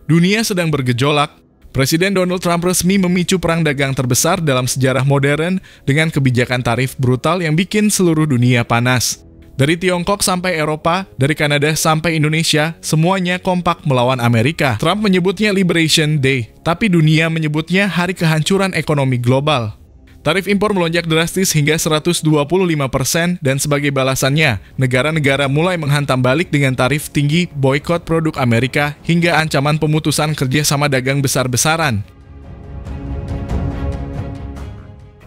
Dunia sedang bergejolak. Presiden Donald Trump resmi memicu perang dagang terbesar dalam sejarah modern dengan kebijakan tarif brutal yang bikin seluruh dunia panas. Dari Tiongkok sampai Eropa, dari Kanada sampai Indonesia, semuanya kompak melawan Amerika. Trump menyebutnya Liberation Day, tapi dunia menyebutnya hari kehancuran ekonomi global. Tarif impor melonjak drastis hingga 125% dan sebagai balasannya, negara-negara mulai menghantam balik dengan tarif tinggi, boikot produk Amerika, hingga ancaman pemutusan kerjasama dagang besar-besaran.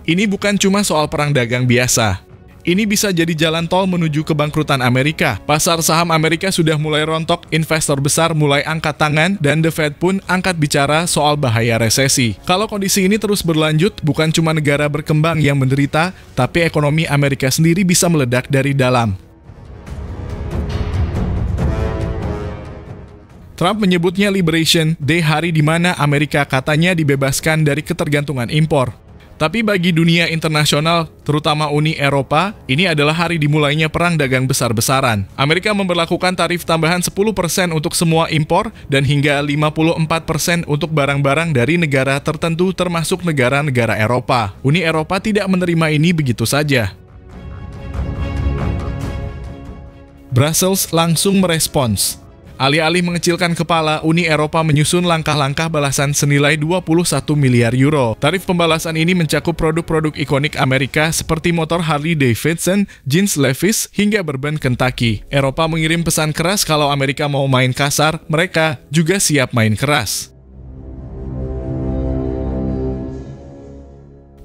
Ini bukan cuma soal perang dagang biasa. Ini bisa jadi jalan tol menuju kebangkrutan Amerika. Pasar saham Amerika sudah mulai rontok, investor besar mulai angkat tangan, dan The Fed pun angkat bicara soal bahaya resesi. Kalau kondisi ini terus berlanjut, bukan cuma negara berkembang yang menderita, tapi ekonomi Amerika sendiri bisa meledak dari dalam. Trump menyebutnya Liberation Day, hari di mana Amerika katanya dibebaskan dari ketergantungan impor. Tapi bagi dunia internasional, terutama Uni Eropa, ini adalah hari dimulainya perang dagang besar-besaran. Amerika memberlakukan tarif tambahan 10% untuk semua impor dan hingga 54% untuk barang-barang dari negara tertentu termasuk negara-negara Eropa. Uni Eropa tidak menerima ini begitu saja. Brussels langsung merespons. Alih-alih mengecilkan kepala, Uni Eropa menyusun langkah-langkah balasan senilai 21 miliar euro. Tarif pembalasan ini mencakup produk-produk ikonik Amerika seperti motor Harley-Davidson, jeans Levi's, hingga bourbon Kentucky. Eropa mengirim pesan keras kalau Amerika mau main kasar, mereka juga siap main keras.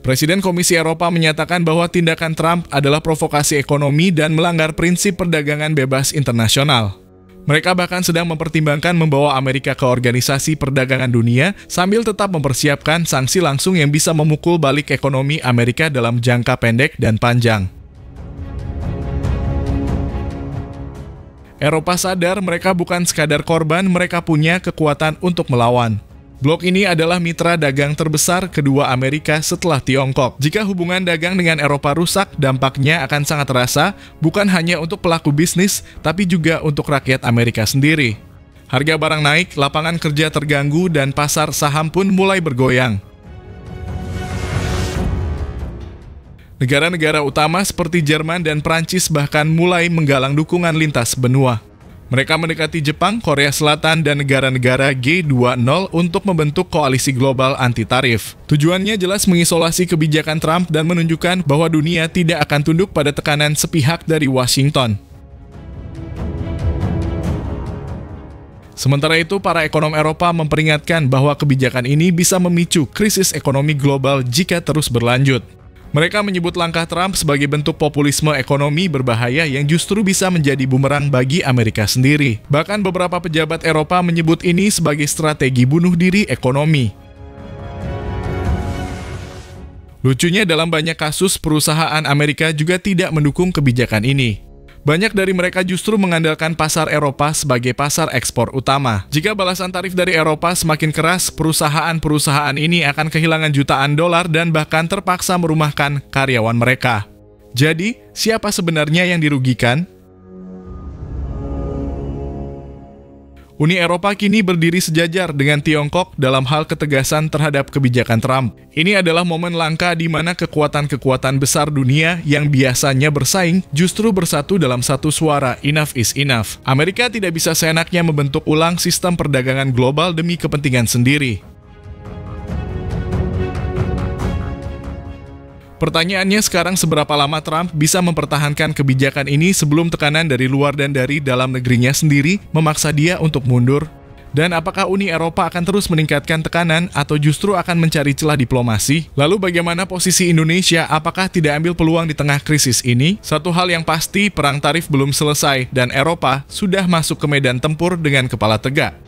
Presiden Komisi Eropa menyatakan bahwa tindakan Trump adalah provokasi ekonomi dan melanggar prinsip perdagangan bebas internasional. Mereka bahkan sedang mempertimbangkan membawa Amerika ke Organisasi Perdagangan Dunia sambil tetap mempersiapkan sanksi langsung yang bisa memukul balik ekonomi Amerika dalam jangka pendek dan panjang. Eropa sadar mereka bukan sekadar korban, mereka punya kekuatan untuk melawan. Blok ini adalah mitra dagang terbesar kedua Amerika setelah Tiongkok. Jika hubungan dagang dengan Eropa rusak, dampaknya akan sangat terasa, bukan hanya untuk pelaku bisnis, tapi juga untuk rakyat Amerika sendiri. Harga barang naik, lapangan kerja terganggu, dan pasar saham pun mulai bergoyang. Negara-negara utama seperti Jerman dan Prancis bahkan mulai menggalang dukungan lintas benua. Mereka mendekati Jepang, Korea Selatan, dan negara-negara G20 untuk membentuk koalisi global anti-tarif. Tujuannya jelas mengisolasi kebijakan Trump dan menunjukkan bahwa dunia tidak akan tunduk pada tekanan sepihak dari Washington. Sementara itu, para ekonom Eropa memperingatkan bahwa kebijakan ini bisa memicu krisis ekonomi global jika terus berlanjut. Mereka menyebut langkah Trump sebagai bentuk populisme ekonomi berbahaya yang justru bisa menjadi bumerang bagi Amerika sendiri. Bahkan beberapa pejabat Eropa menyebut ini sebagai strategi bunuh diri ekonomi. Lucunya, dalam banyak kasus, perusahaan Amerika juga tidak mendukung kebijakan ini. Banyak dari mereka justru mengandalkan pasar Eropa sebagai pasar ekspor utama. Jika balasan tarif dari Eropa semakin keras, perusahaan-perusahaan ini akan kehilangan jutaan dolar dan bahkan terpaksa merumahkan karyawan mereka. Jadi, siapa sebenarnya yang dirugikan? Uni Eropa kini berdiri sejajar dengan Tiongkok dalam hal ketegasan terhadap kebijakan Trump. Ini adalah momen langka di mana kekuatan-kekuatan besar dunia yang biasanya bersaing justru bersatu dalam satu suara, enough is enough. Amerika tidak bisa seenaknya membentuk ulang sistem perdagangan global demi kepentingan sendiri. Pertanyaannya sekarang, seberapa lama Trump bisa mempertahankan kebijakan ini sebelum tekanan dari luar dan dari dalam negerinya sendiri memaksa dia untuk mundur? Dan apakah Uni Eropa akan terus meningkatkan tekanan atau justru akan mencari celah diplomasi? Lalu bagaimana posisi Indonesia? Apakah tidak ambil peluang di tengah krisis ini? Satu hal yang pasti, perang tarif belum selesai dan Eropa sudah masuk ke medan tempur dengan kepala tegak.